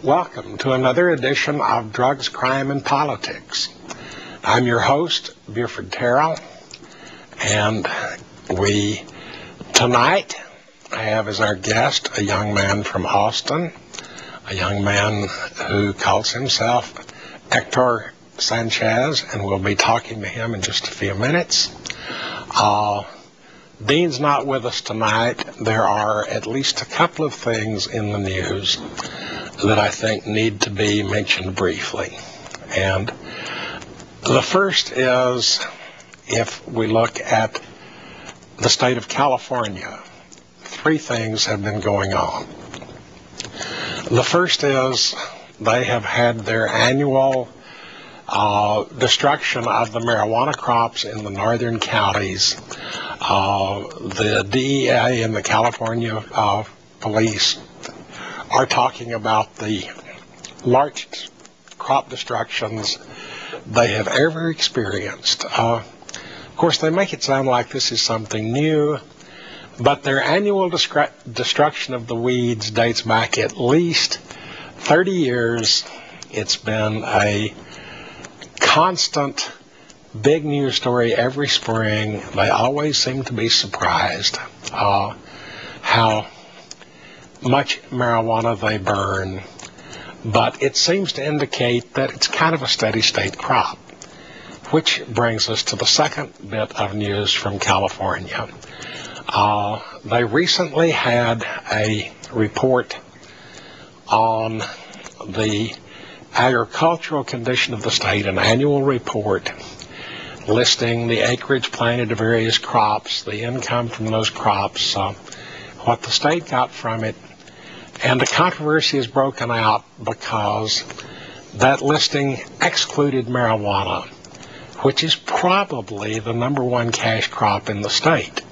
Welcome to another edition of Drugs, Crime, and Politics. I'm your host, Buford Terrell, and tonight have as our guest a young man from Austin, a young man who calls himself Hector Sanchez, and we'll be talking to him in just a few minutes. Dean's not with us tonight. There are at least a couple of things in the news that I think need to be mentioned briefly. And the first is, if we look at the state of California, three things have been going on. The first is they have had their annual destruction of the marijuana crops in the northern counties. The DEA and the California police are talking about the largest crop destructions they have ever experienced. Of course, they make it sound like this is something new, but their annual destruction of the weeds dates back at least 30 years. It's been a constant big news story every spring. They always seem to be surprised how much marijuana they burn, but it seems to indicate that it's kind of a steady state crop, which brings us to the second bit of news from California. They recently had a report on the agricultural condition of the state, an annual report listing the acreage planted to various crops, the income from those crops, what the state got from it. And the controversy is broken out because that listing excluded marijuana, which is probably the number one cash crop in the state.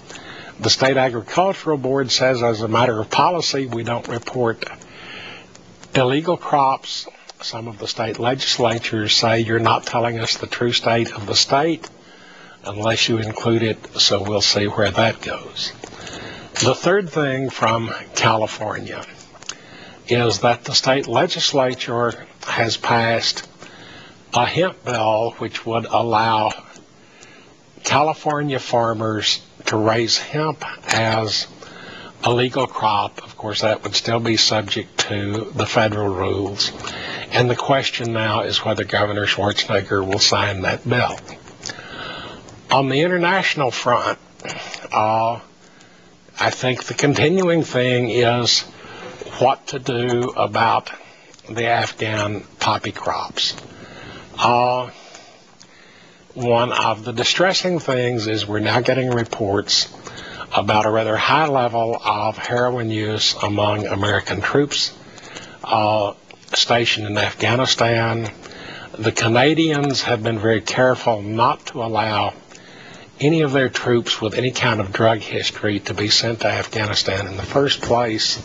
The state agricultural board says, as a matter of policy, we don't report illegal crops. Some of the state legislatures say you're not telling us the true state of the state unless you include it, so we'll see where that goes. The third thing from California is that the state legislature has passed a hemp bill which would allow California farmers to raise hemp as a legal crop. Of course, that would still be subject to the federal rules. And the question now is whether Governor Schwarzenegger will sign that bill. On the international front, I think the continuing thing is what to do about the Afghan poppy crops. One of the distressing things is we're now getting reports about a rather high level of heroin use among American troops stationed in Afghanistan. The Canadians have been very careful not to allow any of their troops with any kind of drug history to be sent to Afghanistan in the first place.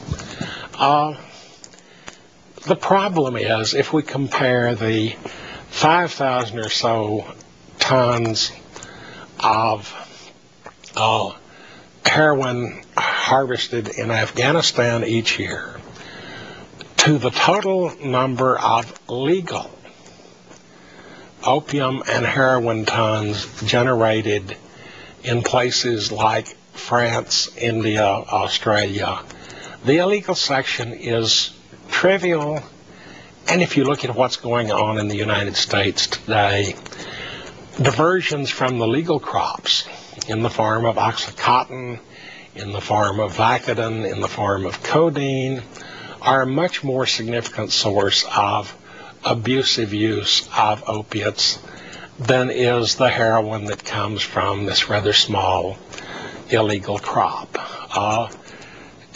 The problem is, if we compare the 5,000 or so tons of heroin harvested in Afghanistan each year to the total number of legal opium and heroin tons generated in places like France, India, Australia, the illegal section is trivial. And if you look at what's going on in the United States today, diversions from the legal crops in the form of Oxycontin, in the form of Vicodin, in the form of codeine, are a much more significant source of abusive use of opiates than is the heroin that comes from this rather small illegal crop.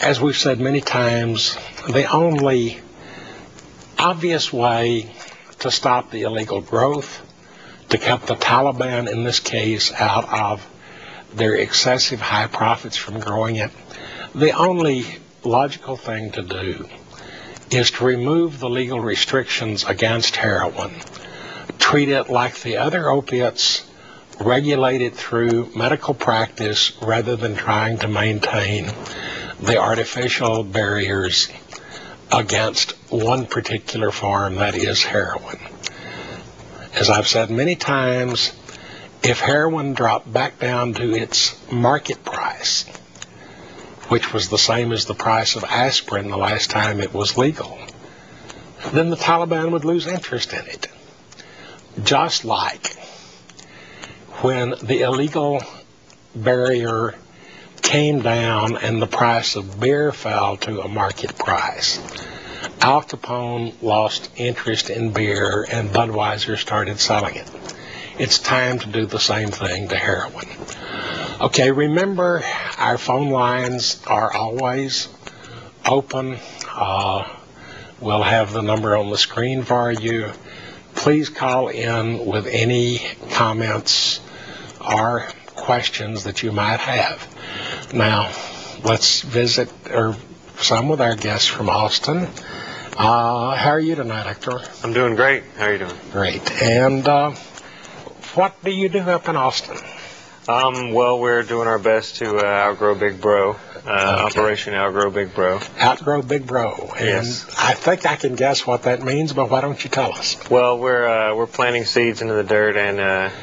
As we've said many times, the only obvious way to stop the illegal growth, to cut the Taliban, in this case, out of their excessive high profits from growing it, the only logical thing to do is to remove the legal restrictions against heroin, treat it like the other opiates, regulate it through medical practice rather than trying to maintain the artificial barriers against one particular form, that is heroin. As I've said many times, if heroin dropped back down to its market price, which was the same as the price of aspirin the last time it was legal, then the Taliban would lose interest in it. Just like when the illegal barrier came down and the price of beer fell to a market price, Al Capone lost interest in beer and Budweiser started selling it. It's time to do the same thing to heroin. Okay, remember, our phone lines are always open. We'll have the number on the screen for you. Please call in with any comments or questions that you might have. Now, let's visit some with our guests from Austin. How are you tonight, Hector? I'm doing great. How are you doing? Great. And what do you do up in Austin? Well, we're doing our best to outgrow Big Bro. Operation Outgrow Big Bro. Outgrow Big Bro. And yes. I think I can guess what that means, but why don't you tell us? Well, we're planting seeds into the dirt and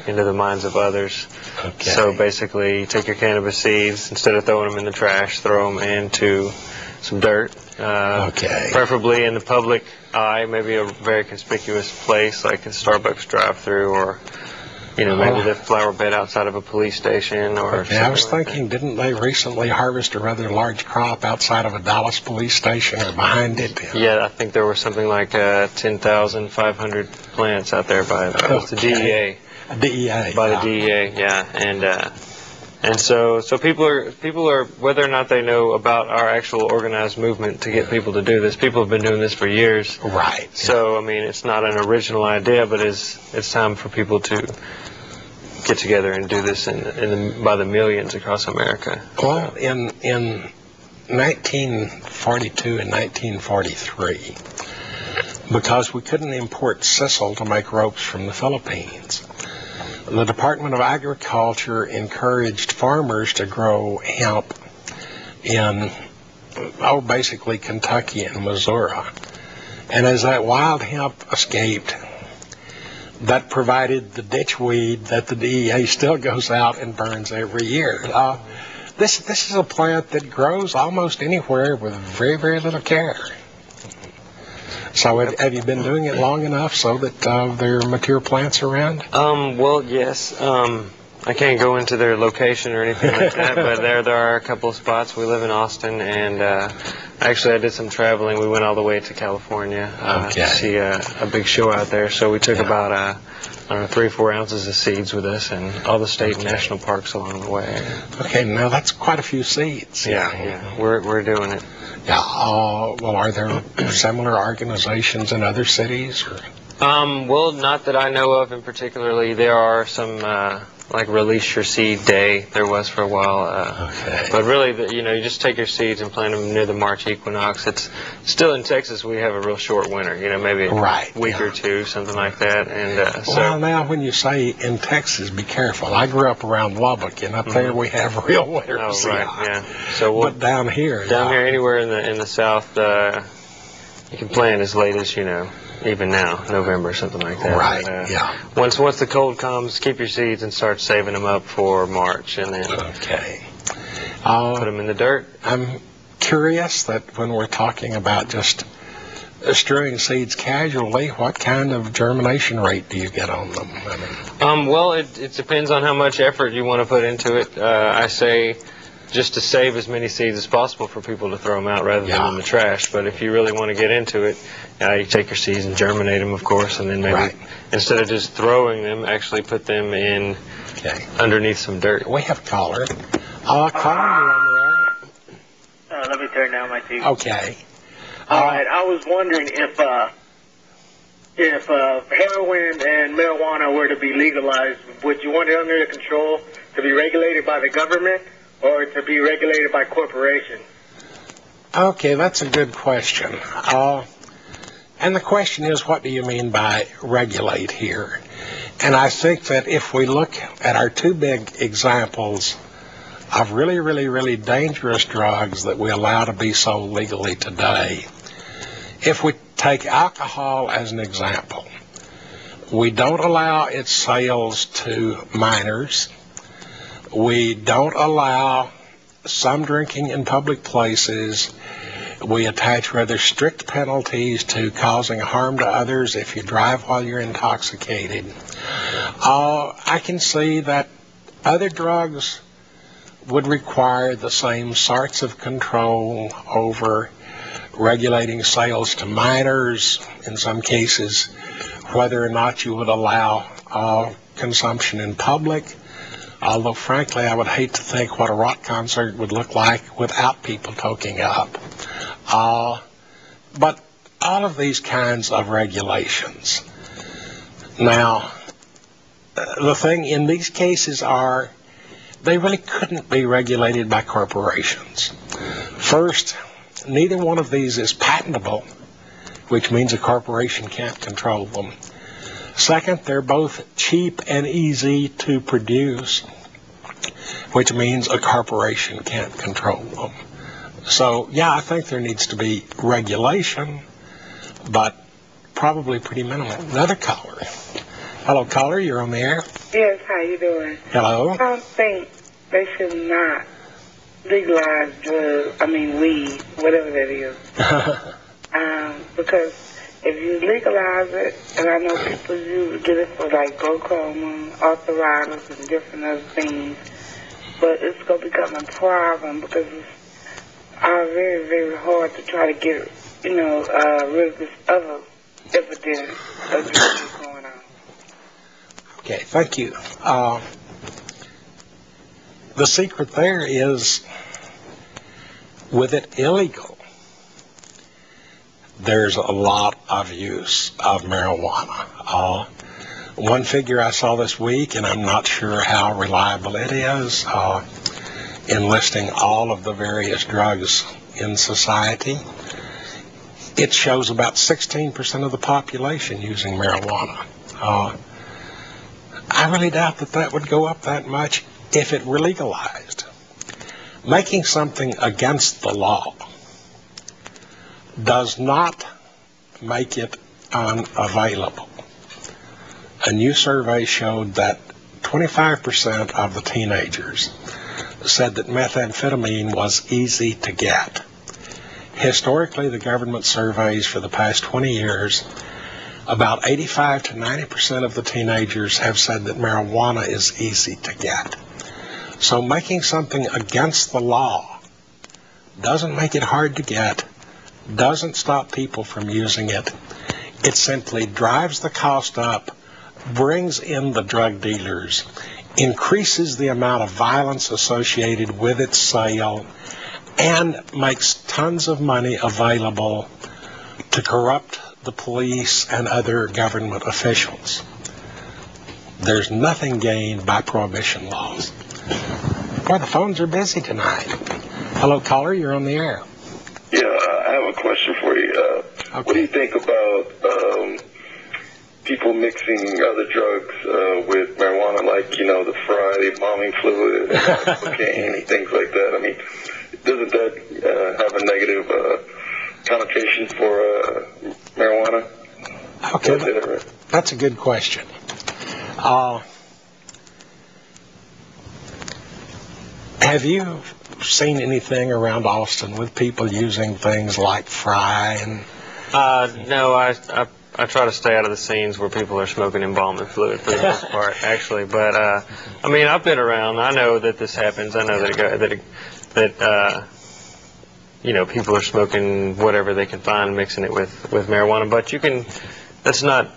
into the minds of others. Okay. So basically, you take your cannabis seeds, instead of throwing them in the trash, throw them into some dirt. Okay. Preferably in the public eye, maybe a very conspicuous place like a Starbucks drive-thru, or maybe the flower bed outside of a police station or something. I was thinking, didn't they recently harvest a rather large crop outside of a Dallas police station or behind it? Yeah, I think there were something like 10,500 plants out there by the DEA. DEA. By the DEA, yeah. And so people are, whether or not they know about our actual organized movement to get people to do this, people have been doing this for years. Right. So, I mean, it's not an original idea, but it's time for people to get together and do this by the millions across America. Well, in 1942 and 1943, because we couldn't import sisal to make ropes from the Philippines, the Department of Agriculture encouraged farmers to grow hemp in, basically Kentucky and Missouri. And as that wild hemp escaped, that provided the ditchweed that the DEA still goes out and burns every year. This is a plant that grows almost anywhere with very, very little care. So have you been doing it long enough so that there are mature plants around? Well, yes. I can't go into their location or anything like that, but there are a couple of spots. We live in Austin, and actually I did some traveling. We went all the way to California to see a big show out there. So we took about 3 or 4 ounces of seeds with us, and all the state and national parks along the way. Okay, now that's quite a few seeds. Yeah, we're doing it. Yeah. Well, are there similar organizations in other cities? Or? Well, not that I know of in particularly. There are some like Release Your Seed Day. There was for a while. But really, you just take your seeds and plant them near the March equinox. It's still in Texas. We have a real short winter. Maybe a week or two, something like that. And well, now when you say in Texas, be careful. I grew up around Lubbock, and up there we have real winter. Oh, right, yeah. So but down here, anywhere in the south, you can plant as late as even now, November, something like that. Right. Yeah. Once the cold comes, keep your seeds and start saving them up for March, and then put them in the dirt. I'm curious that when we're talking about just strewing seeds casually, what kind of germination rate do you get on them? Well, it depends on how much effort you want to put into it. I say just to save as many seeds as possible for people to throw them out rather than in the trash. But if you really want to get into it, you take your seeds and germinate them, of course, and then maybe instead of just throwing them, actually put them in underneath some dirt. We have a caller. Caller, you're on the air. Let me turn down my TV. Okay. All right. I was wondering if heroin and marijuana were to be legalized, would you want it under control to be regulated by the government or to be regulated by corporations? Okay, that's a good question. And the question is, what do you mean by regulate here? And I think that if we look at our 2 big examples of really, really, really dangerous drugs that we allow to be sold legally today, If we take alcohol as an example, we don't allow its sales to minors. We don't allow some drinking in public places. We attach rather strict penalties to causing harm to others if you drive while you're intoxicated. I can see that other drugs would require the same sorts of control over regulating sales to minors, in some cases, whether or not you would allow consumption in public. Although, frankly, I would hate to think what a rock concert would look like without people toking up. But all of these kinds of regulations. Now, the thing in these cases are they really couldn't be regulated by corporations. First, neither one of these is patentable, which means a corporation can't control them. Second, they're both cheap and easy to produce, which means a corporation can't control them. So, yeah, I think there needs to be regulation, but probably pretty minimal. Another caller. Hello, caller, you're on the air. Yes, how you doing? Hello. I don't think they should not legalize drugs, weed, whatever that is. Because if you legalize it, and I know people get it for like glaucoma, arthritis, and different other things, but it's going to become a problem because it's very, very hard to try to get, rid of this other epidemic of drugs going on. Okay, thank you. The secret there is, with it illegal, there's a lot of use of marijuana. One figure I saw this week, and I'm not sure how reliable it is, in listing all of the various drugs in society, it shows about 16% of the population using marijuana. I really doubt that would go up that much if it were legalized. Making something against the law does not make it unavailable. A new survey showed that 25% of the teenagers said that methamphetamine was easy to get. Historically, the government surveys for the past 20 years, about 85 to 90% of the teenagers have said that marijuana is easy to get. So making something against the law doesn't make it hard to get, doesn't stop people from using it. It simply drives the cost up, brings in the drug dealers, increases the amount of violence associated with its sale, and makes tons of money available to corrupt the police and other government officials. There's nothing gained by prohibition laws. Boy, the phones are busy tonight. Hello, caller, you're on the air. Yeah, I have a question for you. Okay. What do you think about people mixing other drugs with marijuana, like, the Friday embalming fluid, cocaine, and things like that? Doesn't that have a negative connotation for marijuana? Okay, that's a good question. Have you seen anything around Austin with people using things like Fry and? No, I try to stay out of the scenes where people are smoking embalming fluid for the most part, actually. But I've been around. I know that this happens. I know that people are smoking whatever they can find, mixing it with marijuana. But that's not,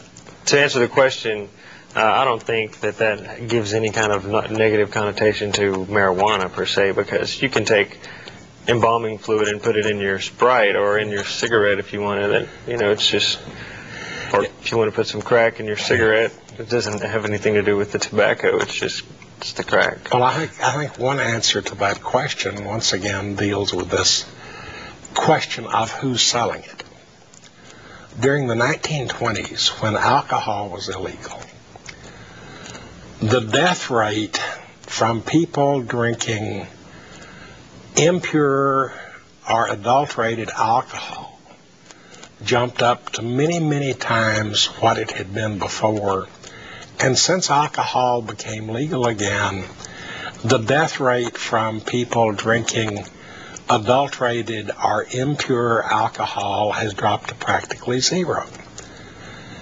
to answer the question, I don't think that gives any kind of negative connotation to marijuana per se, because you can take embalming fluid and put it in your Sprite or in your cigarette if you wanted. It's just, or if you want to put some crack in your cigarette, it doesn't have anything to do with the tobacco. It's the crack. Well, I think one answer to that question, once again, deals with this question of who's selling it. During the 1920s, when alcohol was illegal, the death rate from people drinking impure or adulterated alcohol jumped up to many, many times what it had been before. And since alcohol became legal again, the death rate from people drinking adulterated or impure alcohol has dropped to practically zero.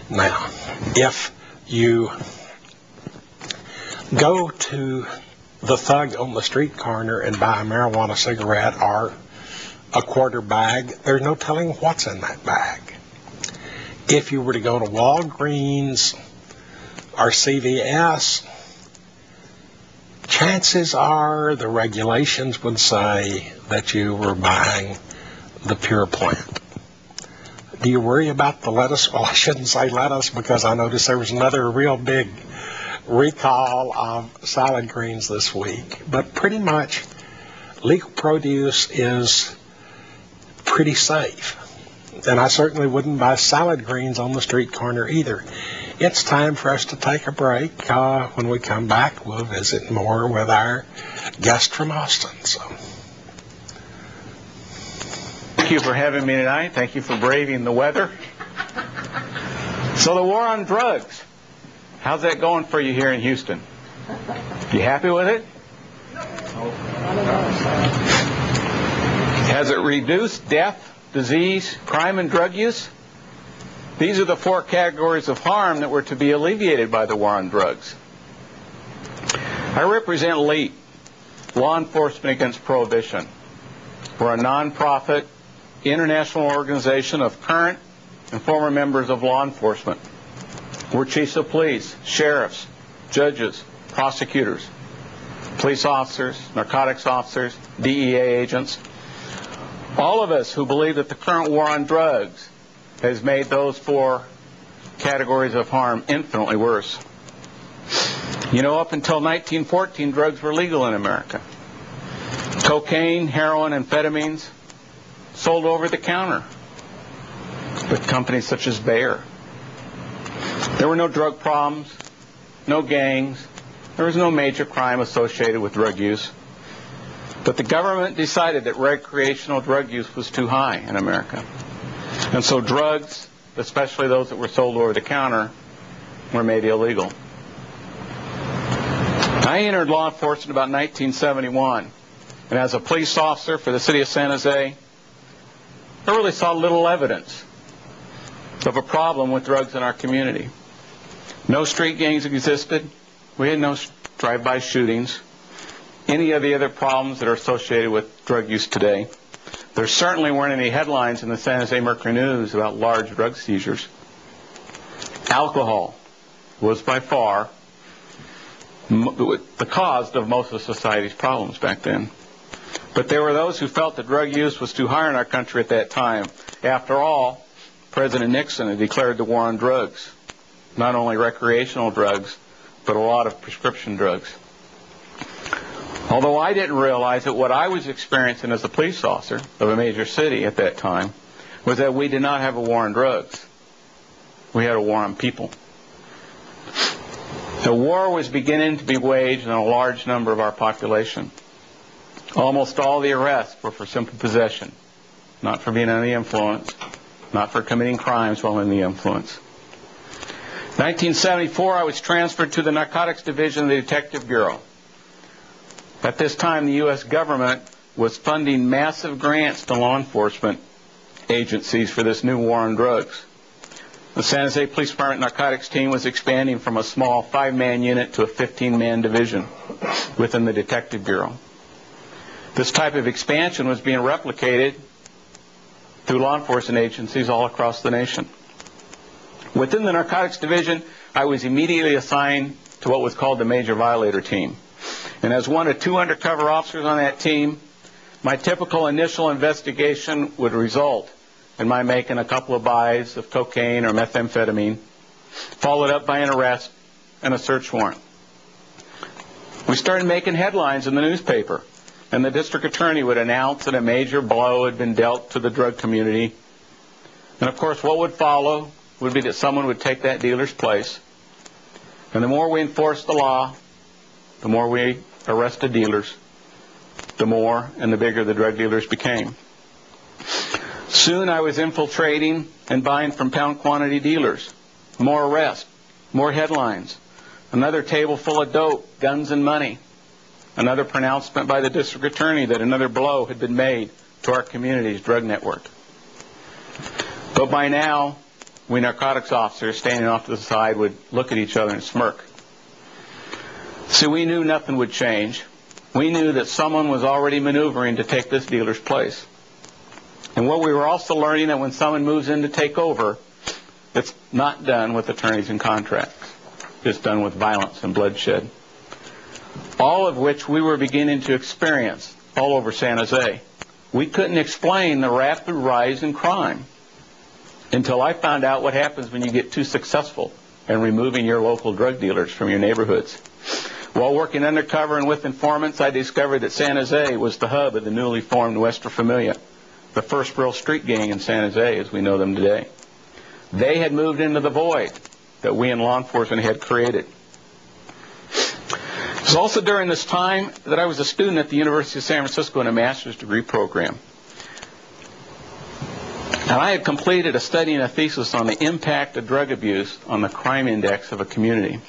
Now, if you go to the thug on the street corner and buy a marijuana cigarette or a quarter bag, there's no telling what's in that bag. If you were to go to Walgreens or CVS, chances are the regulations would say that you were buying the pure plant. Do you worry about the lettuce? Well, I shouldn't say lettuce because I noticed there was another real big recall of salad greens this week. But pretty much legal produce is pretty safe. And I certainly wouldn't buy salad greens on the street corner either. It's time for us to take a break. When we come back, we'll visit more with our guest from Austin. So. Thank you for having me tonight. Thank you for braving the weather. So the war on drugs, how's that going for you here in Houston? You happy with it? Has it reduced death, disease, crime, and drug use? These are the 4 categories of harm that were to be alleviated by the war on drugs. I represent LEAP, Law Enforcement Against Prohibition. We're a non-profit international organization of current and former members of law enforcement. We're chiefs of police, sheriffs, judges, prosecutors, police officers, narcotics officers, DEA agents. All of us who believe that the current war on drugs has made those 4 categories of harm infinitely worse. You know, up until 1914, drugs were legal in America. Cocaine, heroin, amphetamines sold over the counter with companies such as Bayer. There were no drug problems, no gangs. There was no major crime associated with drug use. But the government decided that recreational drug use was too high in America. And so drugs, especially those that were sold over the counter, were made illegal. I entered law enforcement about 1971. And as a police officer for the city of San Jose, I really saw little evidence of a problem with drugs in our community. No street gangs existed. We had no drive-by shootings. Any of the other problems that are associated with drug use today. There certainly weren't any headlines in the San Jose Mercury News about large drug seizures. Alcohol was by far the cause of most of society's problems back then. But there were those who felt that drug use was too high in our country at that time. After all, President Nixon had declared the war on drugs. Not only recreational drugs, but a lot of prescription drugs. Although I didn't realize that what I was experiencing as a police officer of a major city at that time was that we did not have a war on drugs. We had a war on people. The war was beginning to be waged on a large number of our population. Almost all the arrests were for simple possession, not for being under the influence, not for committing crimes while in the influence. 1974, I was transferred to the Narcotics Division of the Detective Bureau. At this time, the U.S. government was funding massive grants to law enforcement agencies for this new war on drugs. The San Jose Police Department narcotics team was expanding from a small 5-man unit to a 15-man division within the Detective Bureau. This type of expansion was being replicated through law enforcement agencies all across the nation. Within the narcotics division, I was immediately assigned to what was called the Major Violator Team. And as one of 2 undercover officers on that team, my typical initial investigation would result in my making a couple of buys of cocaine or methamphetamine, followed up by an arrest and a search warrant. We started making headlines in the newspaper, and the district attorney would announce that a major blow had been dealt to the drug community. And of course, what would follow would be that someone would take that dealer's place. And the more we enforced the law, the more we arrested dealers, the more and the bigger the drug dealers became. Soon I was infiltrating and buying from pound quantity dealers. More arrests, more headlines, another table full of dope, guns, and money. Another pronouncement by the district attorney that another blow had been made to our community's drug network. But by now, we narcotics officers standing off to the side would look at each other and smirk. So we knew nothing would change. We knew that someone was already maneuvering to take this dealer's place. And what we were also learning that when someone moves in to take over, it's not done with attorneys and contracts. It's done with violence and bloodshed. All of which we were beginning to experience all over San Jose. We couldn't explain the rapid rise in crime until I found out what happens when you get too successful in removing your local drug dealers from your neighborhoods. While working undercover and with informants, I discovered that San Jose was the hub of the newly formed Nuestra Familia, the first real street gang in San Jose as we know them today. They had moved into the void that we in law enforcement had created. It was also during this time that I was a student at the University of San Francisco in a master's degree program. And I had completed a study and a thesis on the impact of drug abuse on the crime index of a community.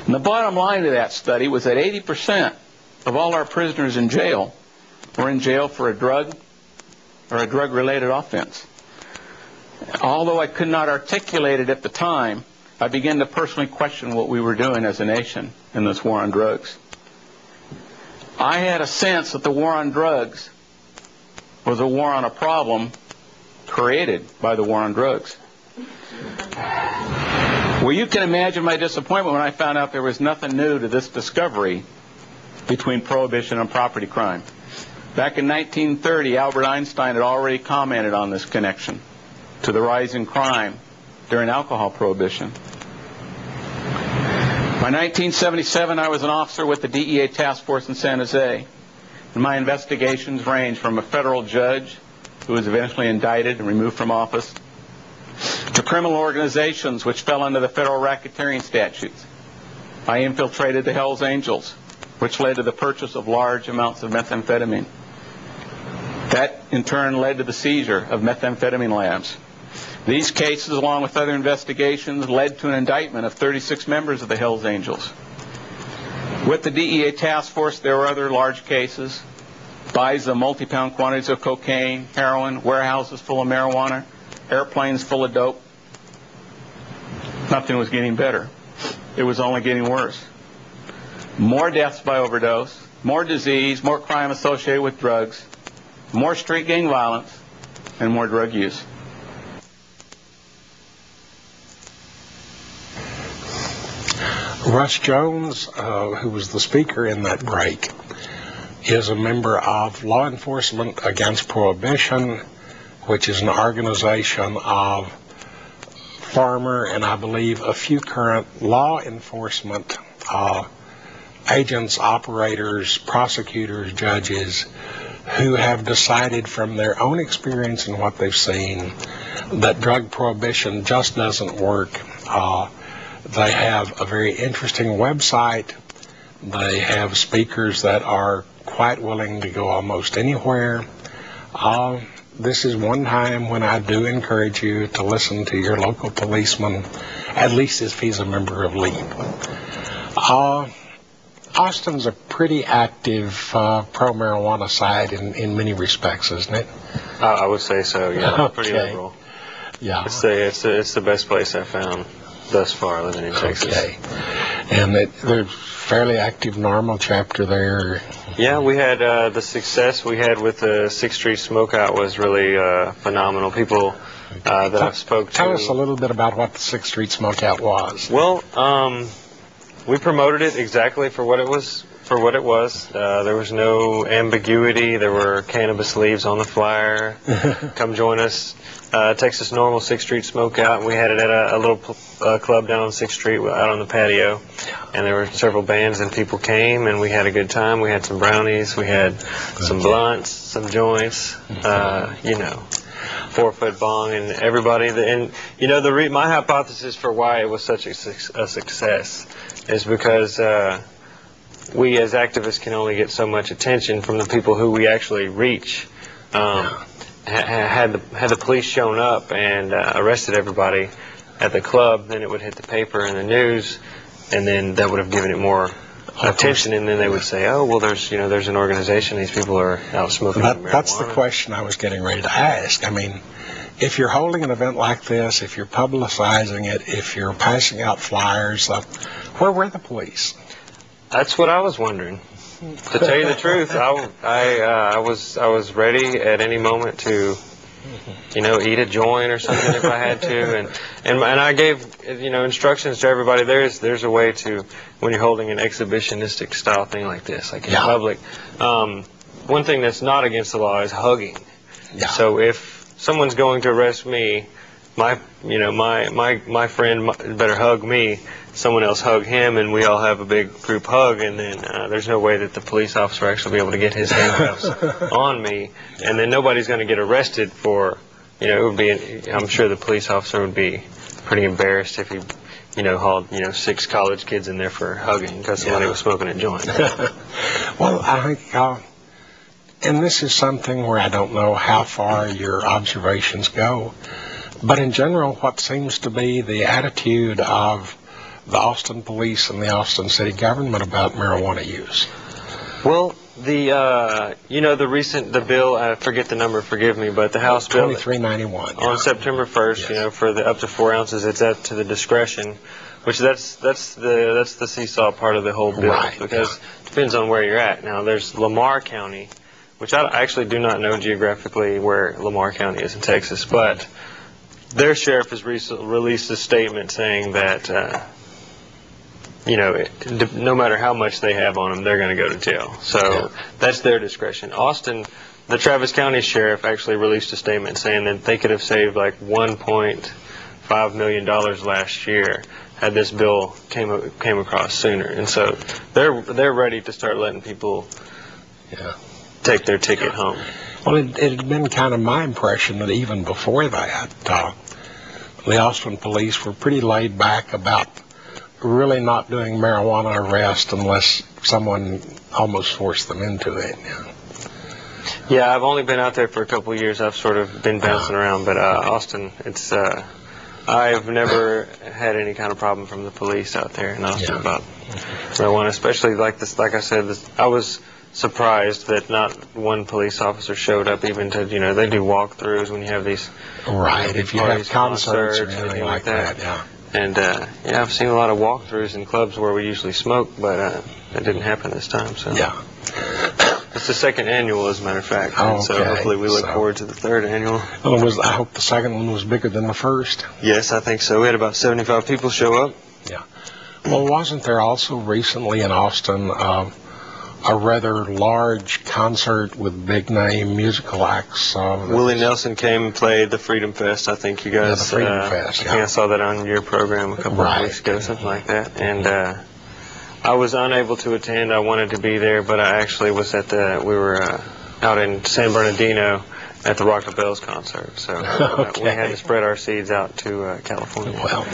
And the bottom line of that study was that 80% of all our prisoners in jail were in jail for a drug or a drug-related offense. Although I could not articulate it at the time, I began to personally question what we were doing as a nation in this war on drugs. I had a sense that the war on drugs was a war on a problem created by the war on drugs. Well, you can imagine my disappointment when I found out there was nothing new to this discovery between prohibition and property crime. Back in 1930, Albert Einstein had already commented on this connection to the rise in crime during alcohol prohibition. By 1977, I was an officer with the DEA task force in San Jose, and my investigations ranged from a federal judge who was eventually indicted and removed from office to criminal organizations which fell under the federal racketeering statutes. I infiltrated the Hells Angels, which led to the purchase of large amounts of methamphetamine. That, in turn, led to the seizure of methamphetamine labs. These cases, along with other investigations, led to an indictment of 36 members of the Hells Angels. With the DEA task force, there were other large cases, buys of multi-pound quantities of cocaine, heroin, warehouses full of marijuana, airplanes full of dope. Nothing was getting better. It was only getting worse. More deaths by overdose, more disease, more crime associated with drugs, more street gang violence, and more drug use. Russ Jones, who was the speaker in that break, is a member of Law Enforcement Against Prohibition, which is an organization of former and I believe a few current law enforcement agents, operators, prosecutors, judges who have decided from their own experience and what they've seen that drug prohibition just doesn't work. They have a very interesting website. They have speakers that are quite willing to go almost anywhere. This is one time when I do encourage you to listen to your local policeman, at least if he's a member of LEAP. Austin's a pretty active pro-marijuana site in many respects, isn't it? I would say so, yeah. Okay. Pretty liberal. Yeah. It's the best place I've found thus far living in Texas. Okay. And there's fairly active normal chapter there. Yeah, we had the success we had with the 6th Street Smokeout was really phenomenal. People that I've spoke to. Tell us a little bit about what the 6th Street Smokeout was. Well, we promoted it exactly for what it was. There was no ambiguity. There were cannabis leaves on the flyer. Come join us. Texas Normal 6th Street Smokeout. We had it at a little club down on 6th Street out on the patio. And there were several bands and people came and we had a good time. We had some brownies. We had some blunts, some joints, 4-foot bong and everybody. My hypothesis for why it was such a success is because we as activists can only get so much attention from the people who we actually reach. had the police shown up and arrested everybody at the club, then it would hit the paper and the news, and then that would have given it more attention, and then they would say, oh, well, there's an organization, these people are out smoking marijuana. That's the question I was getting ready to ask. I mean, if you're holding an event like this, if you're publicizing it, if you're passing out flyers, where were the police? That's what I was wondering. To tell you the truth, I was ready at any moment to, eat a joint or something if I had to, and I gave instructions to everybody. There's a way to, when you're holding an exhibitionistic style thing like this, like in public. One thing that's not against the law is hugging. Yeah. So if someone's going to arrest me, my friend better hug me. Someone else hug him, and we all have a big group hug, and then there's no way that the police officer will actually be able to get his handcuffs on me, and then nobody's going to get arrested for, it would be, I'm sure the police officer would be pretty embarrassed if he, hauled, 6 college kids in there for hugging because somebody was smoking a joint. Well, I think, and this is something where I don't know how far your observations go, but in general, what seems to be the attitude of the Austin police and the Austin city government about marijuana use? Well, the bill, I forget the number, forgive me, but the House bill 2391 on September 1st, for the up to 4 ounces, it's up to the discretion, which that's the seesaw part of the whole bill, right, because it depends on where you're at. Now, there's Lamar County, which I actually do not know geographically where Lamar County is in Texas, but their sheriff has released a statement saying that no matter how much they have on them, they're going to go to jail. So that's their discretion. Austin, the Travis County Sheriff actually released a statement saying that they could have saved like $1.5 million last year had this bill came across sooner. And so they're ready to start letting people take their ticket home. Well, it had been kind of my impression that even before that, the Austin police were pretty laid back about really not doing marijuana arrest unless someone almost forced them into it. Yeah, I've only been out there for a couple of years. I've sort of been bouncing around, but Austin, it's I've never had any kind of problem from the police out there in Austin about marijuana, especially like this. Like I said, I was surprised that not one police officer showed up even to, they do walkthroughs when you have these if you have concerts or anything like that. And I've seen a lot of walkthroughs in clubs where we usually smoke, but that didn't happen this time. So it's the second annual, as a matter of fact. And so hopefully we look forward to the third annual. Well, I hope the second one was bigger than the first. Yes, I think so. We had about 75 people show up. Yeah. Well, wasn't there also recently in Austin a rather large concert with big-name musical acts? Willie Nelson came and played the Freedom Fest. I think you guys... the Freedom Fest, I think I saw that on your program a couple of weeks ago, something like that. And I was unable to attend. I wanted to be there, but I actually was we were out in San Bernardino at the Rock the Bells concert. So we had to spread our seeds out to California. Well,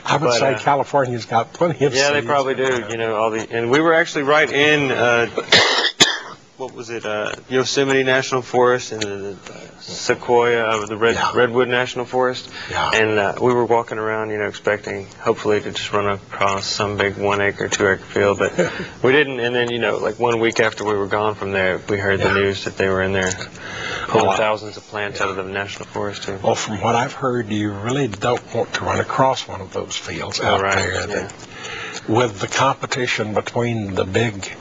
I would say California's got plenty of seeds. Yeah, they probably do. And we were actually right in what was it? Yosemite National Forest and the Sequoia, the Redwood National Forest. Yeah. And we were walking around, expecting hopefully to just run across some big 1 acre, 2 acre field, but we didn't. And then, like 1 week after we were gone from there, we heard the news that they were in there pulling thousands of plants out of the national forest too. Well, from what I've heard, you really don't want to run across one of those fields out there. With the competition between the big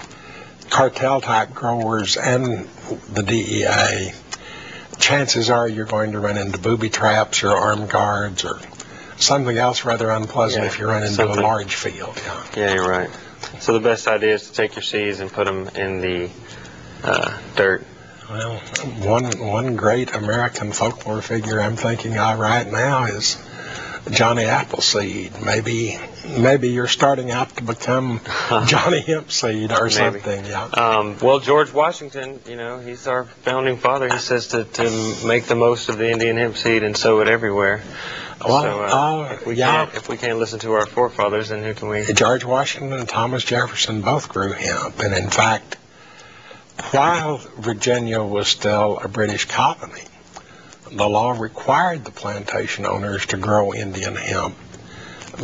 cartel-type growers and the DEA, chances are you're going to run into booby traps or armed guards or something else rather unpleasant if you run into a large field. Yeah, you're right. So the best idea is to take your seeds and put them in the dirt. Well, one great American folklore figure I'm thinking of right now is Johnny Appleseed. Maybe you're starting out to become Johnny Hempseed or something. Well, George Washington, he's our founding father. He says to make the most of the Indian hemp seed and sow it everywhere. Well, if we can't listen to our forefathers, then who can we? George Washington and Thomas Jefferson both grew hemp, and in fact, while Virginia was still a British colony, the law required the plantation owners to grow Indian hemp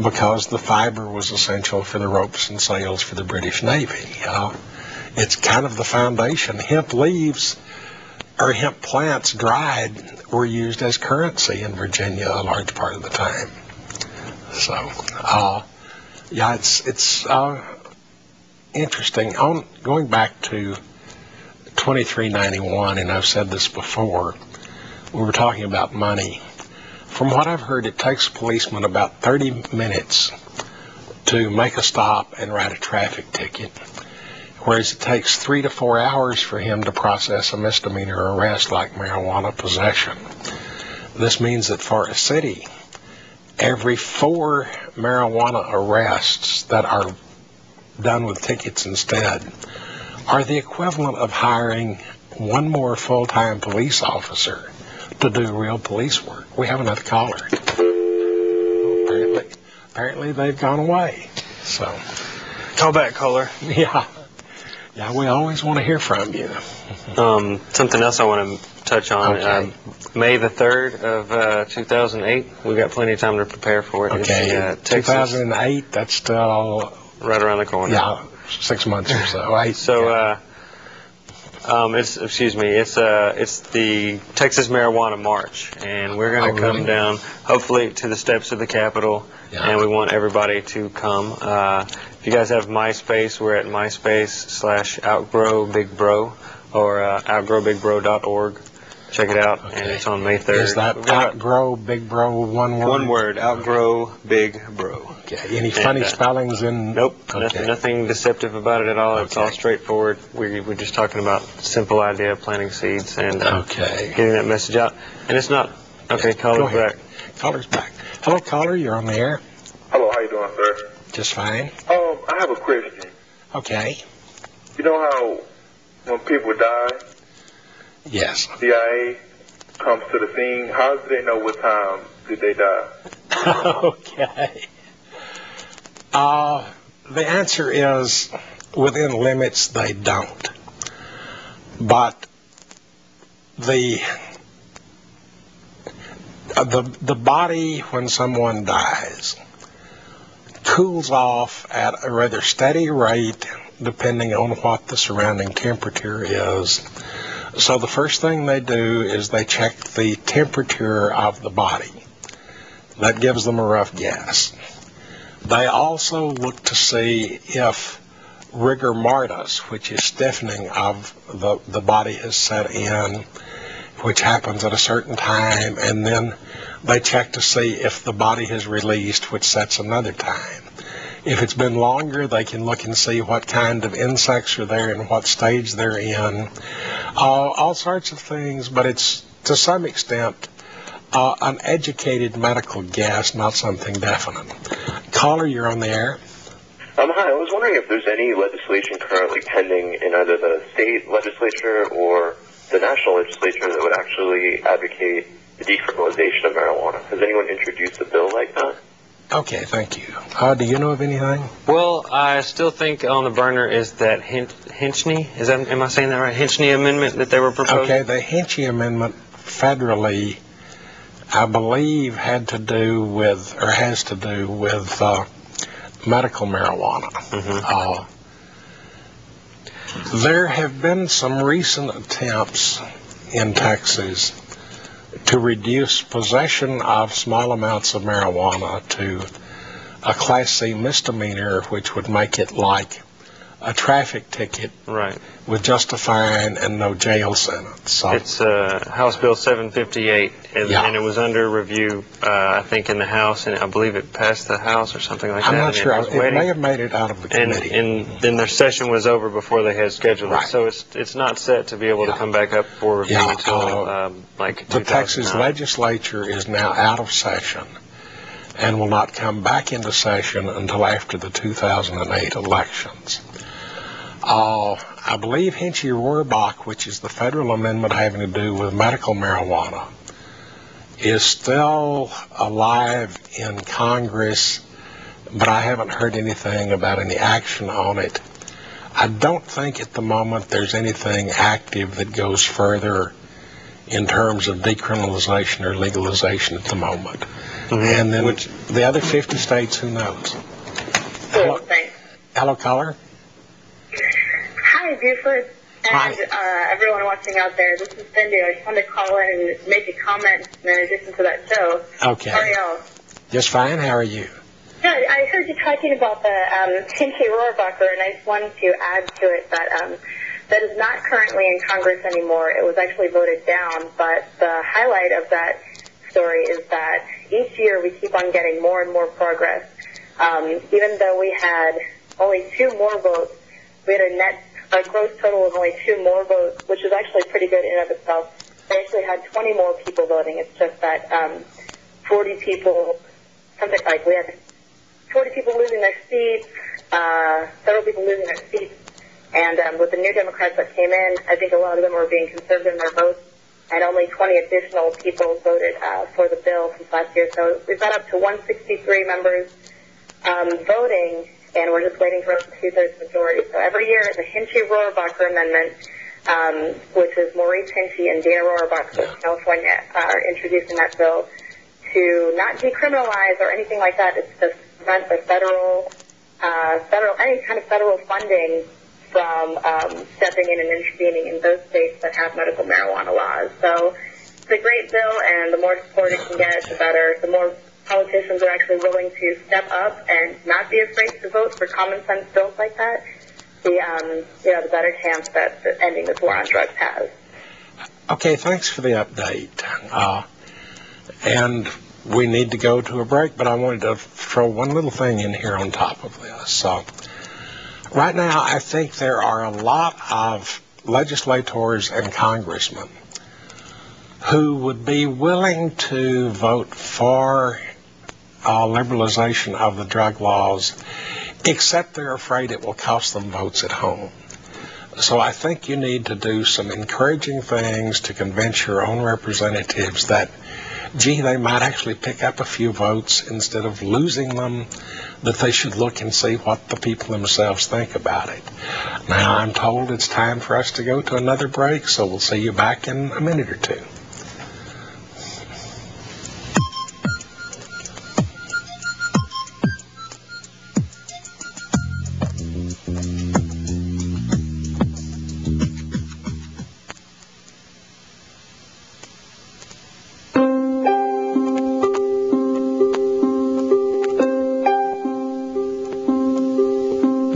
because the fiber was essential for the ropes and sails for the British Navy. It's kind of the foundation. Hemp leaves or hemp plants dried were used as currency in Virginia a large part of the time. So, yeah, it's interesting. Going back to 2391, and I've said this before, we were talking about money. From what I've heard, it takes a policeman about 30 minutes to make a stop and write a traffic ticket, whereas it takes 3 to 4 hours for him to process a misdemeanor arrest like marijuana possession. This means that for a city, every 4 marijuana arrests that are done with tickets instead are the equivalent of hiring 1 more full-time police officer to do real police work. We have another caller. Apparently they've gone away. So, Call back, caller. yeah, we always want to hear from you. Something else I want to touch on. Okay. May the 3rd of 2008. We got plenty of time to prepare for it. Okay, It's, Texas, 2008, that's still, right around the corner. yeah, 6 months or so. So, it's the Texas Marijuana March, and we're going to come down, hopefully, to the steps of the Capitol, and we want everybody to come. If you guys have MySpace, we're at MySpace/Outgrow Big Bro, or outgrowbigbro.org. Check it out, and it's on May 3rd. Is that Outgrow Big Bro one word? One word, Outgrow Big Bro. Okay. Any funny spellings in? Nope, Okay. nothing deceptive about it at all. It's Okay. all straightforward. We're just talking about simple idea of planting seeds and getting that message out. And it's not, okay, caller's back. Caller's back. Hello, caller, you're on the air. Hello, how you doing, sir? Just fine. I have a question. Okay. You know how when people die, Yes. CIA comes to the scene, how do they know what time did they die? Okay. The answer is within limits they don't. But the body when someone dies cools off at a rather steady rate depending on what the surrounding temperature is. So the first thing they do is they check the temperature of the body. That gives them a rough guess. They also look to see if rigor mortis, which is stiffening of the body, has set in, which happens at a certain time, and then they check to see if the body has released, which sets another time. If it's been longer, they can look and see what kind of insects are there and what stage they're in. All sorts of things, but it's to some extent an educated medical guess, not something definite. Caller, you're on the air. Hi, I was wondering if there's any legislation currently pending in either the state legislature or the national legislature that would actually advocate the decriminalization of marijuana. Has anyone introduced a bill like that? Okay, thank you. Do you know of anything? Well, I still think on the burner is that Hinchney, am I saying that right? Hinchney amendment that they were proposing? Okay, the Hinchney amendment federally, I believe, has to do with medical marijuana. Mm-hmm. There have been some recent attempts in Texas to reduce possession of small amounts of marijuana to a Class C misdemeanor, which would make it like a traffic ticket, right, with just a fine and no jail sentence. So it's House Bill 758, and it was under review, I think, in the House, and I believe it passed the House or something like that. I'm not sure. It may have made it out of the committee. And then their session was over before they had scheduled Right. it, so it's not set to be able to come back up for review until like the 2009. Texas legislature is now out of session and will not come back into session until after the 2008 elections. I believe Hinchy-Rohrbach, which is the federal amendment having to do with medical marijuana, is still alive in Congress, but I haven't heard anything about any action on it. I don't think at the moment there's anything active that goes further in terms of decriminalization or legalization at the moment. And then the other 50 states, who knows? Cool, thanks. Hello, caller. Hi, Buford, and Hi. Everyone watching out there. This is Cindy. I just wanted to call in and make a comment in addition to that show. Okay. How are y'all? Just fine. How are you? Good. I heard you talking about the Hinchey Rohrabacher, and I just wanted to add to it that that is not currently in Congress anymore. It was actually voted down, but the highlight of that story is that each year we keep on getting more and more progress. Even though we had only 2 more votes, we had a gross total of only 2 more votes, which is actually pretty good in and of itself. They actually had 20 more people voting. It's just that 40 people, something like we had 40 people losing their seats, several people losing their seats, and with the new Democrats that came in, I think a lot of them were being conservative in their votes, and only 20 additional people voted for the bill since last year. So we've got up to 163 members voting, and we're just waiting for a 2/3 majority. So every year, the Hinchey-Rohrabacher Amendment, which is Maurice Hinchey and Dana Rohrabacher of California, are introducing that bill to not decriminalize or anything like that. It's just prevent the federal, any kind of federal funding from stepping in and intervening in those states that have medical marijuana laws. So it's a great bill, and the more support it can get, the better. The more politicians are actually willing to step up and not be afraid to vote for common sense bills like that, the better chance that ending this war on drugs has. Okay, thanks for the update. And we need to go to a break, but I wanted to throw one little thing in here on top of this. Right now, I think there are a lot of legislators and congressmen who would be willing to vote for liberalization of the drug laws, except they're afraid it will cost them votes at home. So I think you need to do some encouraging things to convince your own representatives that, gee, they might actually pick up a few votes instead of losing them, that they should look and see what the people themselves think about it. Now, I'm told it's time for us to go to another break, so we'll see you back in a minute or two.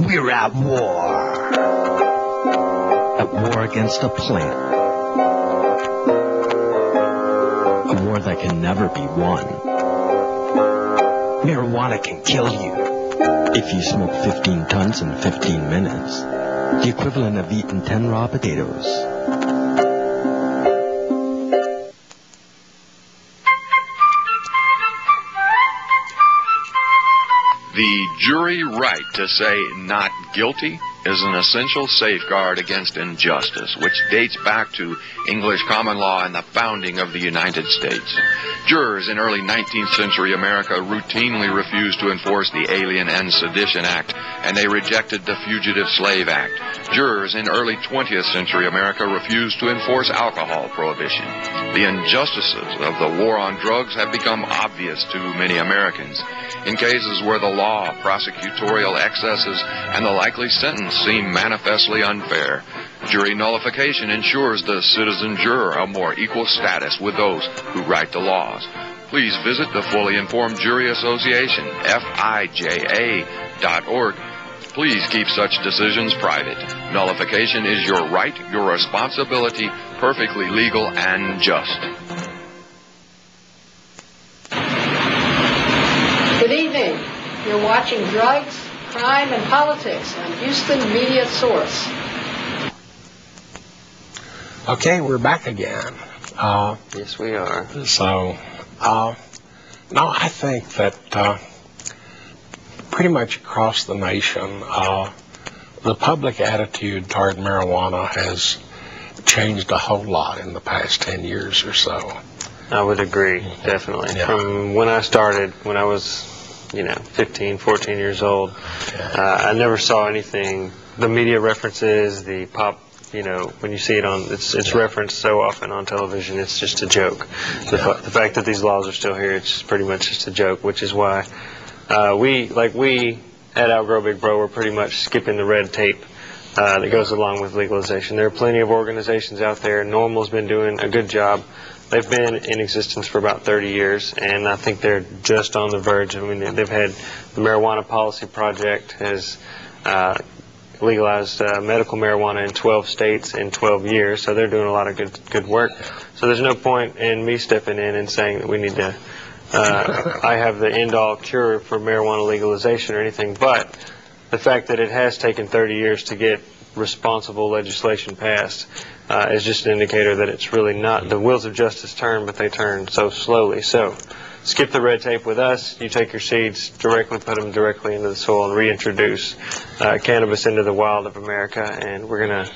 We're at war. At war against a plant. A war that can never be won. Marijuana can kill you. If you smoke 15 tons in 15 minutes, the equivalent of eating 10 raw potatoes. The jury right to say not guilty is an essential safeguard against injustice, which dates back to English common law and the founding of the United States. Jurors in early 19th century America routinely refused to enforce the Alien and Sedition Act, and they rejected the Fugitive Slave Act. Jurors in early 20th century America refused to enforce alcohol prohibition. The injustices of the war on drugs have become obvious to many Americans. In cases where the law, prosecutorial excesses, and the likely sentence seem manifestly unfair, jury nullification ensures the citizen juror a more equal status with those who write the laws. Please visit the Fully Informed Jury Association, FIJA.org. Please keep such decisions private. Nullification is your right, your responsibility, perfectly legal and just. Good evening. You're watching Drugs, Crime, and Politics on Houston Media Source. Okay, we're back again. Yes, we are. So, now I think that pretty much across the nation, the public attitude toward marijuana has changed a whole lot in the past 10 years or so. I would agree, definitely. Yeah. From when I started, when I was, 15, 14 years old, I never saw anything the media references, the pop, when you see it on, it's referenced so often on television, it's just a joke. The fact that these laws are still here, it's pretty much just a joke, which is why we at Outgrow Big Bro, we're pretty much skipping the red tape that goes along with legalization. There are plenty of organizations out there. NORML's been doing a good job. They've been in existence for about 30 years, and I think they're just on the verge. I mean, they've had the Marijuana Policy Project has legalized medical marijuana in 12 states in 12 years, so they're doing a lot of good work. So there's no point in me stepping in and saying that we need to, I have the end-all cure for marijuana legalization or anything, but the fact that it has taken 30 years to get responsible legislation passed is just an indicator that it's really not, the wheels of justice turn, but they turn so slowly. So skip the red tape with us. You take your seeds, directly put them directly into the soil and reintroduce cannabis into the wild of America, and we're going to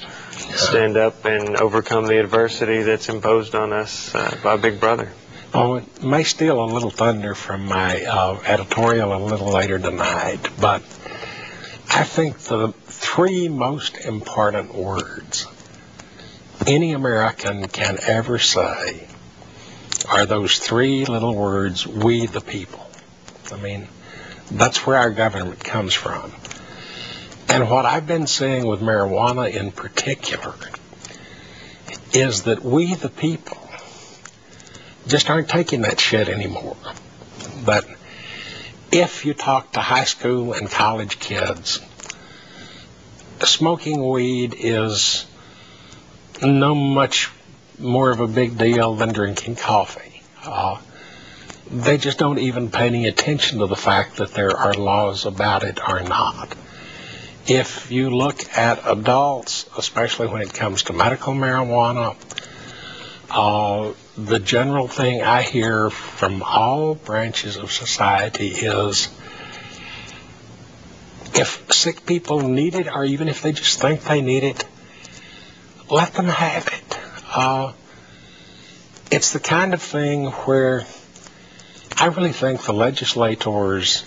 stand up and overcome the adversity that's imposed on us by Big Brother. Oh, it may steal a little thunder from my editorial a little later tonight, but I think the three most important words any American can ever say are those three little words, we the people. I mean, that's where our government comes from. And what I've been seeing with marijuana in particular is that we the people just aren't taking that shit anymore. But if you talk to high school and college kids, smoking weed is no much more of a big deal than drinking coffee. They just don't even pay any attention to the fact that there are laws about it or not. If you look at adults, especially when it comes to medical marijuana, the general thing I hear from all branches of society is if sick people need it, or even if they just think they need it, let them have it. It's the kind of thing where I really think the legislators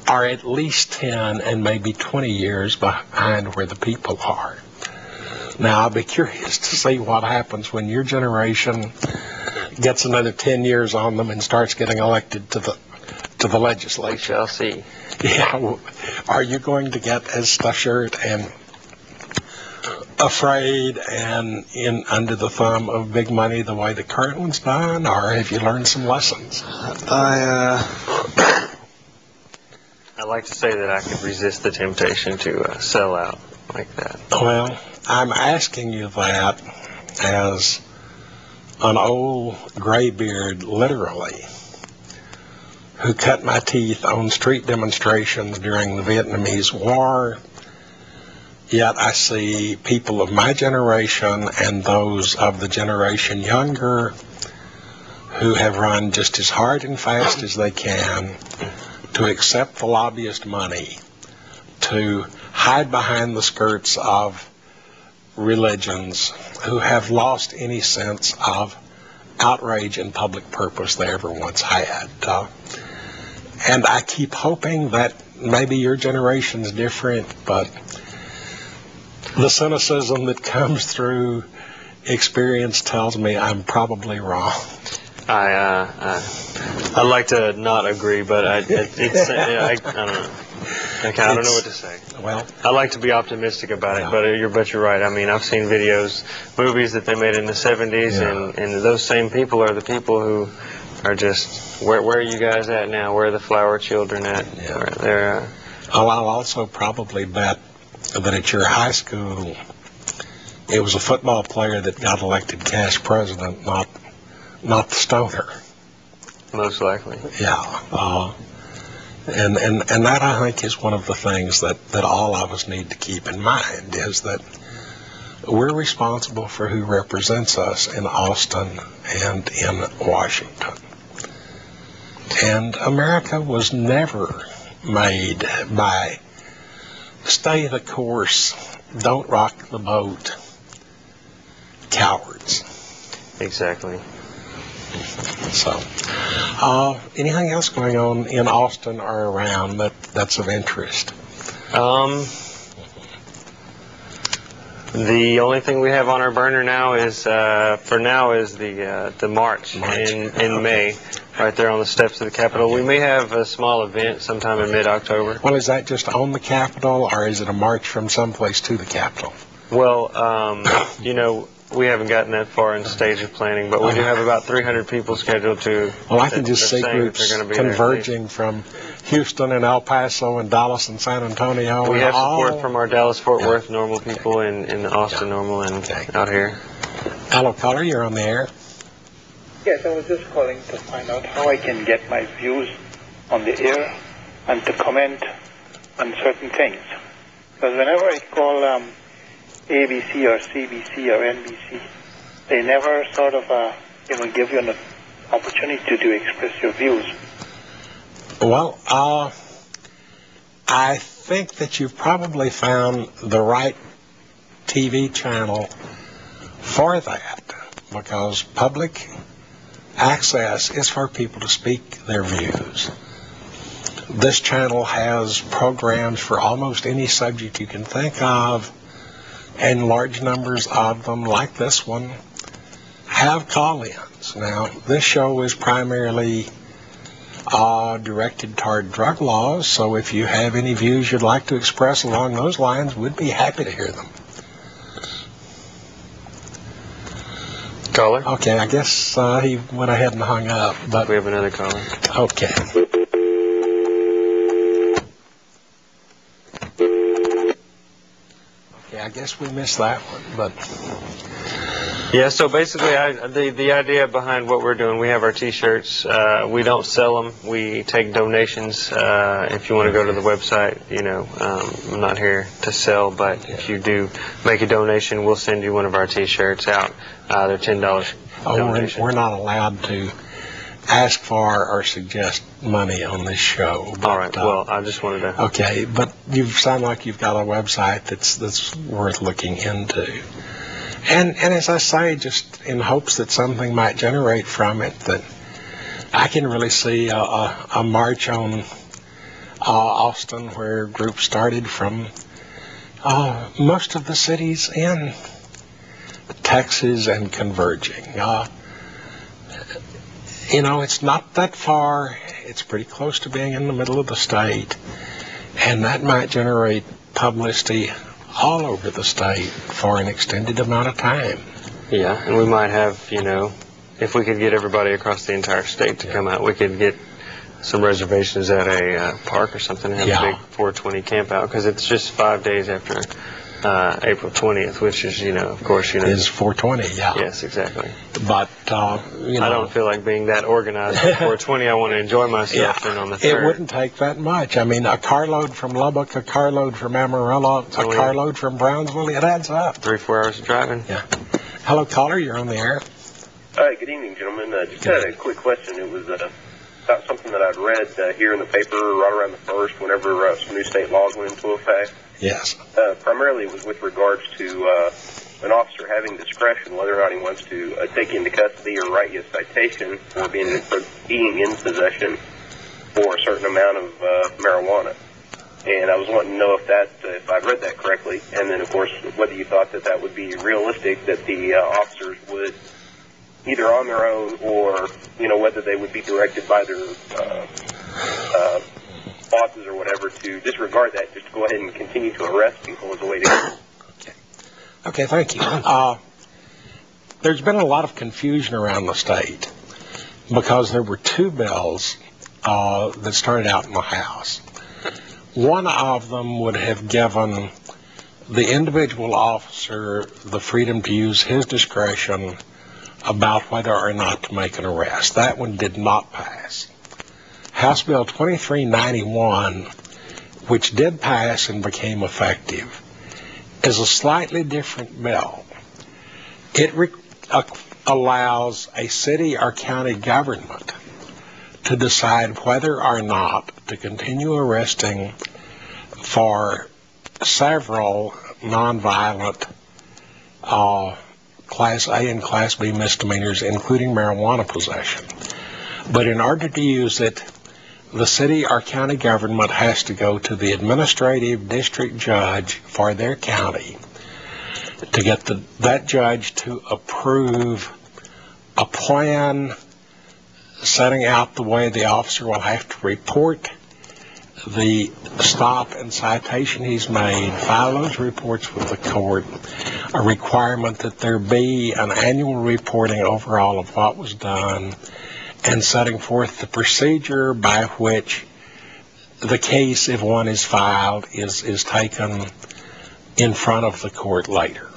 are at least 10 and maybe 20 years behind where the people are. Now, I'll be curious to see what happens when your generation gets another 10 years on them and starts getting elected to the legislature. We shall see. Yeah, are you going to get as stuck-shirt and afraid and in under the thumb of big money the way the current one's done, or have you learned some lessons? I like to say that I could resist the temptation to sell out like that. Well, I'm asking you that as an old graybeard, literally, who cut my teeth on street demonstrations during the Vietnamese War. Yet I see people of my generation and those of the generation younger who have run just as hard and fast as they can to accept the lobbyist money, to hide behind the skirts of religions, who have lost any sense of outrage and public purpose they ever once had. And I keep hoping that maybe your generation's different, but the cynicism that comes through experience tells me I'm probably wrong. I'd like to not agree, but I don't know. I don't know what to say. Well, I like to be optimistic about it, but you're right. I mean, I've seen movies that they made in the 70s, and those same people are the people who are just, where are you guys at now? Where are the flower children at? Yeah. I'll also probably bet that at your high school, it was a football player that got elected cash president, not the stoner. Most likely. Yeah. And that, I think, is one of the things that all of us need to keep in mind, is that we're responsible for who represents us in Austin and in Washington. And America was never made by stay the course, don't rock the boat cowards. Exactly. So, anything else going on in Austin or around that's of interest? The only thing we have on our burner now is, for now, is the march in May, right there on the steps of the Capitol. We may have a small event sometime in mid-October. Well, is that just on the Capitol, or is it a march from someplace to the Capitol? Well, you know, we haven't gotten that far in stage of planning, but we do have about 300 people scheduled to. Well, I can just see groups converging from Houston and El Paso and Dallas and San Antonio. We have support from our Dallas-Fort Worth normal people and Austin normal and out here. Hello, caller, you're on the air. Yes, I was just calling to find out how I can get my views on the air and to comment on certain things. Because whenever I call ABC or CBC or NBC, they never sort of, give you an opportunity to express your views. Well, I think that you've probably found the right TV channel for that, because public access is for people to speak their views. This channel has programs for almost any subject you can think of, and large numbers of them, like this one, have call-ins. Now, this show is primarily directed toward drug laws, so if you have any views you'd like to express along those lines, we'd be happy to hear them. Caller? Okay, I guess he went ahead and hung up, but we have another caller. Okay. Okay, I guess we missed that one, but yeah. So basically, the idea behind what we're doing, we have our T-shirts. We don't sell them. We take donations. If you want to go to the website, I'm not here to sell, but if you do make a donation, we'll send you one of our T-shirts out. They're $10. We're not allowed to ask for or suggest money on this show. But, all right. Well, I just wanted to. Okay, but you sound like you've got a website that's worth looking into. And as I say, just in hopes that something might generate from it, that I can really see a march on Austin, where groups started from most of the cities in Texas and converging. It's not that far. It's pretty close to being in the middle of the state, and that might generate publicity all over the state for an extended amount of time. Yeah, and we might have, if we could get everybody across the entire state to come out, we could get some reservations at a park or something and have a big 420 camp out, because it's just 5 days after April 20th, which is, of course, is 420, yeah. Yes, exactly. But, I don't feel like being that organized for 420. I want to enjoy myself and on the 3rd. It wouldn't take that much. I mean, a carload from Lubbock, a carload from Amarillo, a carload from Brownsville, it adds up. 3-4 hours of driving. Yeah. Hello, caller, you're on the air. Hi, good evening, gentlemen. Just had a quick question. It was about something that I'd read here in the paper right around the 1st, whenever some new state laws went into effect. Yes. Primarily it was with regards to an officer having discretion whether or not he wants to take you into custody or write you a citation for being in possession for a certain amount of marijuana. And I was wanting to know if I'd read that correctly, and then, of course, whether you thought that would be realistic, that the officers would, either on their own or, whether they would be directed by their bosses or whatever, to disregard that, just to go ahead and continue to arrest people as a way to go. Okay, thank you. There's been a lot of confusion around the state because there were two bills that started out in the House. One of them would have given the individual officer the freedom to use his discretion about whether or not to make an arrest. That one did not pass. House Bill 2391, which did pass and became effective, is a slightly different bill. It allows a city or county government to decide whether or not to continue arresting for several nonviolent Class A and Class B misdemeanors, including marijuana possession. But in order to use it, the city or county government has to go to the administrative district judge for their county to get that judge to approve a plan setting out the way the officer will have to report the stop and citation he's made, file those reports with the court, a requirement that there be an annual reporting overall of what was done, and setting forth the procedure by which the case, if one is filed, is taken in front of the court later.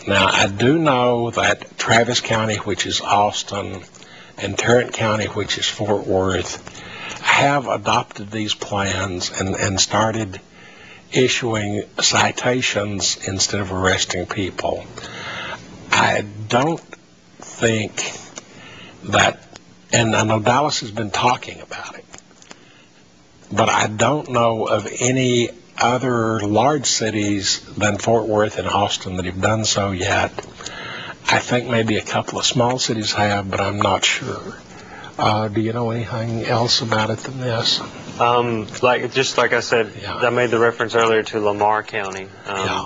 Now, I do know that Travis County, which is Austin, and Tarrant County, which is Fort Worth, have adopted these plans and started issuing citations instead of arresting people. I don't think that, and I know Dallas has been talking about it, but I don't know of any other large cities than Fort Worth and Austin that have done so yet. I think maybe a couple of small cities have, but I'm not sure. Do you know anything else about it than this? Like I said, I made the reference earlier to Lamar County.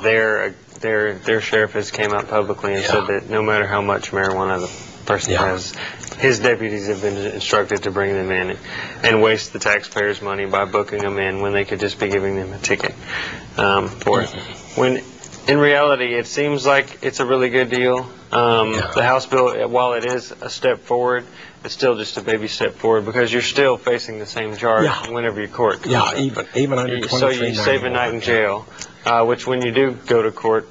Their sheriff has came out publicly and said that no matter how much marijuana the person has, his deputies have been instructed to bring them in and waste the taxpayers' money by booking them in when they could just be giving them a ticket for it. When in reality, it seems like it's a really good deal. The House bill, while it is a step forward, it's still just a baby step forward because you're still facing the same charge whenever you court. Yeah, even under 2391. So you save a night in jail, which when you do go to court,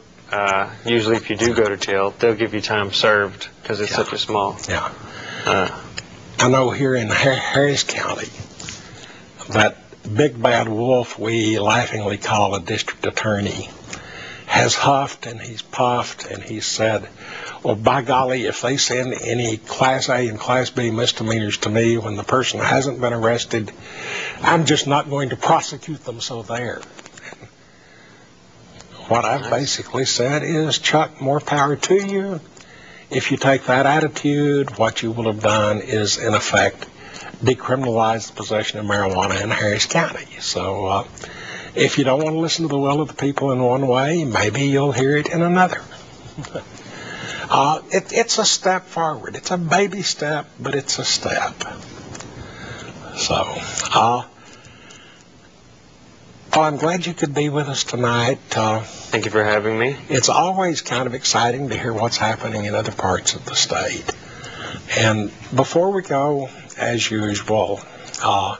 usually if you do go to jail, they'll give you time served because it's such a small. I know here in Harris County, that big bad wolf we laughingly call a district attorney has huffed and he's puffed and he said, well, by golly, if they send any Class A and Class B misdemeanors to me when the person hasn't been arrested, I'm just not going to prosecute them, so there. What I've basically said is, Chuck, more power to you. If you take that attitude, what you will have done is, in effect, decriminalize the possession of marijuana in Harris County. So if you don't want to listen to the will of the people in one way, maybe you'll hear it in another. It's a step forward. It's a baby step, but it's a step. So, well, I'm glad you could be with us tonight. Thank you for having me. It's always kind of exciting to hear what's happening in other parts of the state. And before we go, as usual, I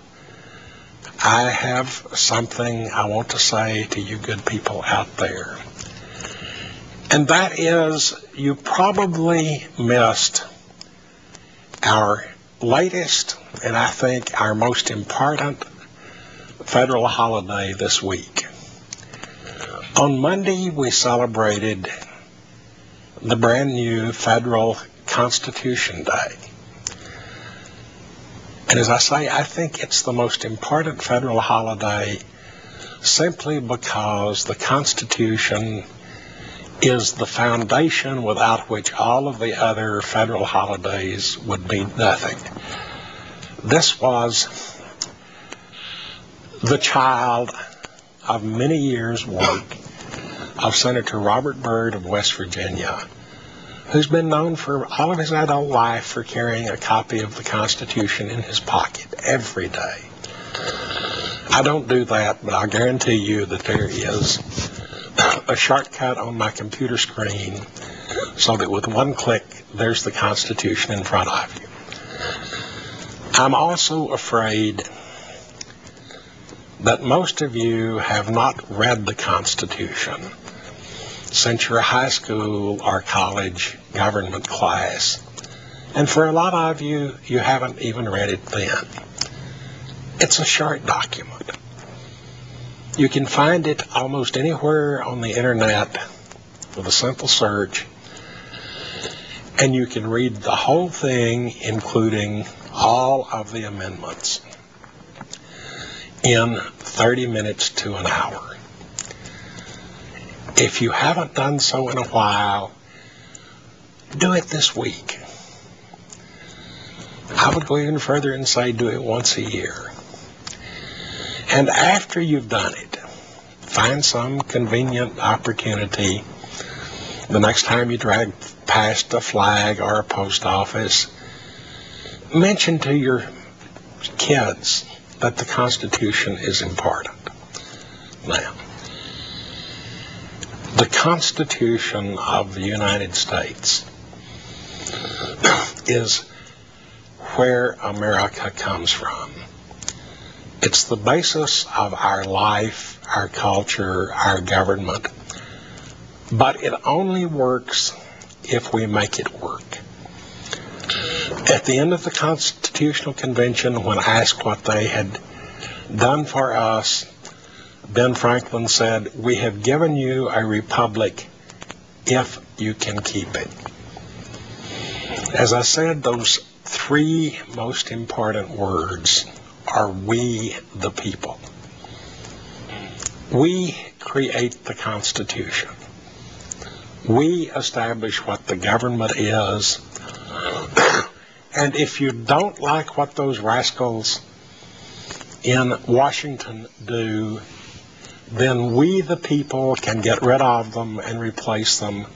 have something I want to say to you good people out there. And that is, you probably missed our latest, and I think our most important, federal holiday this week. On Monday, we celebrated the brand new federal Constitution Day. And as I say, I think it's the most important federal holiday simply because the Constitution is the foundation without which all of the other federal holidays would mean nothing. This was the child of many years' work of Senator Robert Byrd of West Virginia, who's been known for all of his adult life for carrying a copy of the Constitution in his pocket every day. I don't do that, but I'll guarantee you that there is a shortcut on my computer screen so that with one click, there's the Constitution in front of you. I'm also afraid that most of you have not read the Constitution since your high school or college government class. And for a lot of you, you haven't even read it then. It's a short document. You can find it almost anywhere on the internet with a simple search, and you can read the whole thing, including all of the amendments, in 30 minutes to an hour. If you haven't done so in a while, do it this week. I would go even further and say do it once a year. And after you've done it, find some convenient opportunity the next time you drag past a flag or a post office, mention to your kids that the Constitution is important. Now, the Constitution of the United States is where America comes from. It's the basis of our life, our culture, our government, but it only works if we make it work. At the end of the Constitutional Convention, when asked what they had done for us, Ben Franklin said, "We have given you a republic if you can keep it." As I said, those three most important words are we the people. We create the Constitution. We establish what the government is. And if you don't like what those rascals in Washington do, then we the people can get rid of them and replace them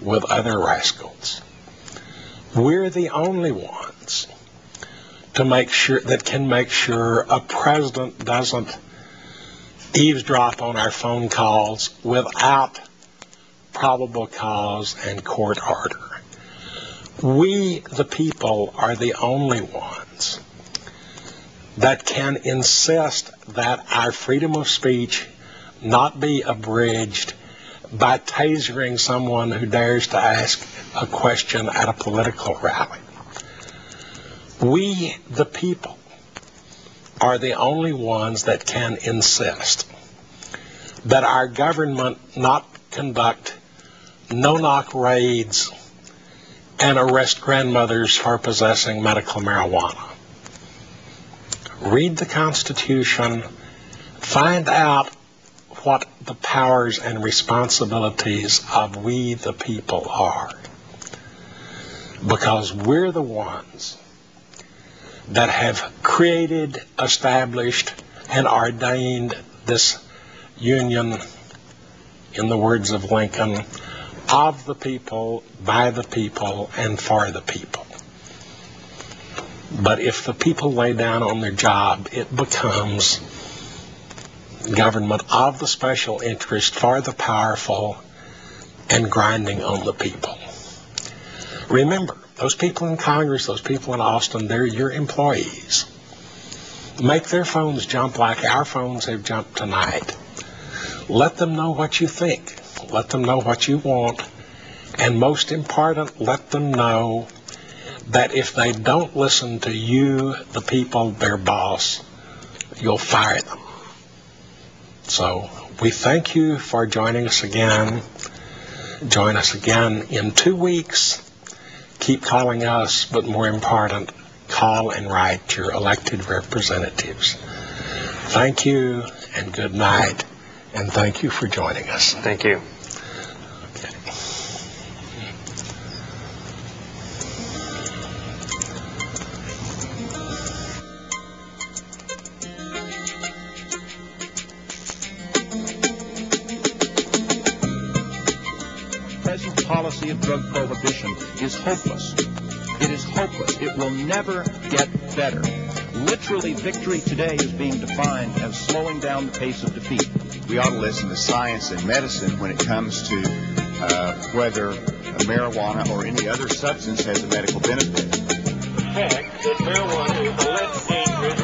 with other rascals. We're the only ones to make sure that can make sure a president doesn't eavesdrop on our phone calls without probable cause and court order. We, the people, are the only ones that can insist that our freedom of speech not be abridged by tasering someone who dares to ask a question at a political rally. We, the people, are the only ones that can insist that our government not conduct no-knock raids and arrest grandmothers for possessing medical marijuana. Read the Constitution, find out what the powers and responsibilities of we the people are, because we're the ones that have created, established, and ordained this union, in the words of Lincoln, of the people, by the people, and for the people. But if the people lay down on their job, it becomes government of the special interest for the powerful and grinding on the people. Remember, those people in Congress, those people in Austin, they're your employees. Make their phones jump like our phones have jumped tonight. Let them know what you think. Let them know what you want. And most important, let them know that if they don't listen to you, the people, their boss, you'll fire them. So we thank you for joining us again. Join us again in 2 weeks. Keep calling us, but more important, call and write your elected representatives. Thank you and good night, and thank you for joining us. Thank you. Policy of drug prohibition is hopeless. It is hopeless. It will never get better. Literally, victory today is being defined as slowing down the pace of defeat. We ought to listen to science and medicine when it comes to whether marijuana or any other substance has a medical benefit. The fact that marijuana is a less dangerous